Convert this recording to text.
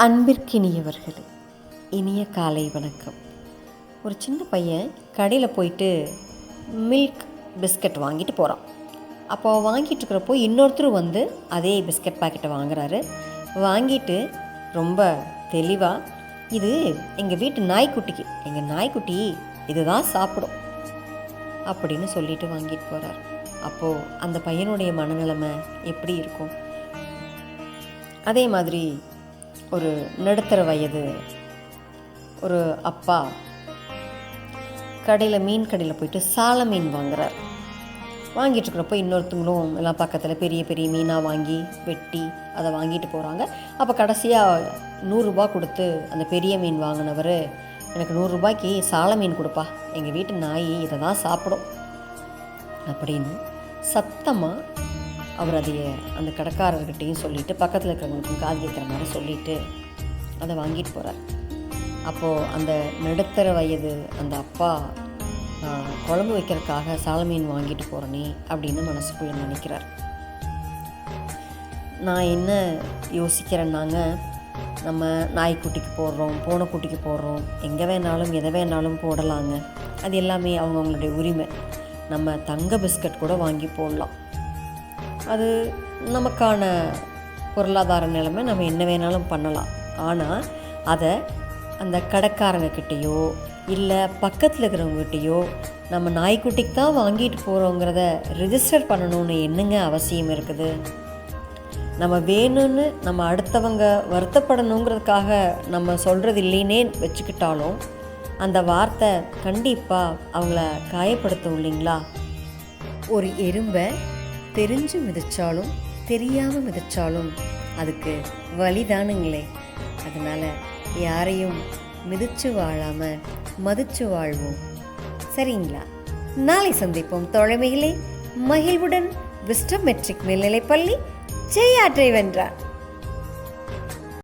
அன்பிற்கினியவர்களே, இனிய காலை வணக்கம். ஒரு சின்ன பையன் கடையில் போயிட்டு மில்க் பிஸ்கட் வாங்கிட்டு போகிறான். அப்போ வாங்கிட்டு இருக்கிறப்போ இன்னொருத்தர் வந்து அதே பிஸ்கட் பாக்கெட்டை வாங்குறாரு. வாங்கிட்டு ரொம்ப தெளிவாக, இது எங்கள் வீட்டு நாய்க்குட்டிக்கு, எங்கள் நாய்க்குட்டி இது தான் சாப்பிடும் அப்படின்னு சொல்லிட்டு வாங்கிட்டு போகிறார். அப்போது அந்த பையனுடைய மனநிலைமை எப்படி இருக்கும்? அதே மாதிரி ஒரு நடுத்தர வயது ஒரு அப்பா மீன் கடையில் போயிட்டு சால மீன் வாங்குறார். வாங்கிட்டு இருக்கிறப்போ இன்னொருத்தவங்களும் எல்லாம் பக்கத்தில் பெரிய பெரிய மீனாக வாங்கி வெட்டி அதை வாங்கிட்டு போகிறாங்க. அப்போ கடைசியாக 100 ரூபா கொடுத்து அந்த பெரிய மீன் வாங்கினவர், எனக்கு 100 ரூபாய்க்கு சால மீன் கொடுப்பா, எங்கள் வீட்டு நாய் இதை தான் சாப்பிடும் அப்படின்னு சத்தமாக அவர் அதைய அந்த கடைக்காரர்கிட்டையும் சொல்லிவிட்டு பக்கத்தில் இருக்கிறவங்களுக்கும் காது கேட்குற மாதிரி சொல்லிவிட்டு அதை வாங்கிட்டு போகிறார். அப்போது அந்த நடுத்தர வயது அந்த அப்பா, நான் குழம்பு வைக்கிறதுக்காக சால மீன் வாங்கிட்டு போகிறேனே அப்படின்னு மனசுக்குள்ளே நினைக்கிறார். நான் என்ன யோசிக்கிறேன்னாங்க, நம்ம நாய்க்குட்டிக்கு போடுறோம், பூனைக்குட்டிக்கு போடுறோம், எங்கே வேணாலும் எதை வேணாலும் போடலாங்க, அது எல்லாமே அவங்கவுங்களுடைய உரிமை. நம்ம தங்க பிஸ்கட் கூட வாங்கி போடலாம், அது நமக்கான பொருளாதார நிலைமை, நம்ம என்ன வேணாலும் பண்ணலாம். ஆனால் அதை அந்த கடைக்காரங்கக்கிட்டேயோ இல்லை பக்கத்தில் இருக்கிறவங்ககிட்டையோ நம்ம நாய்க்குட்டிக்கு தான் வாங்கிட்டு போகிறோங்கிறத ரிஜிஸ்டர் பண்ணணும்னு என்னங்க அவசியம் இருக்குது? நம்ம வேணும்னு நம்ம அடுத்தவங்க வருத்தப்படணுங்கிறதுக்காக நம்ம சொல்கிறது இல்லைன்னே வச்சுக்கிட்டாலும் அந்த வார்த்தை கண்டிப்பாக அவங்கள காயப்படுத்தும் இல்லைங்களா? ஒரு எறும்பை தெரிஞ்சு மிதித்தாலும் தெரியாமல் மிதித்தாலும் அதுக்கு வலிதானுங்களே. அதனால் யாரையும் மிதித்து வாழாமல் மதித்து வாழ்வோம், சரிங்களா? நாளை சந்திப்போம் தோழமையிலே. மகிழ்வுடன் விஸ்டம் மெட்ரிக் மேல்நிலைப்பள்ளி ஜெயாற்றை வென்றார்.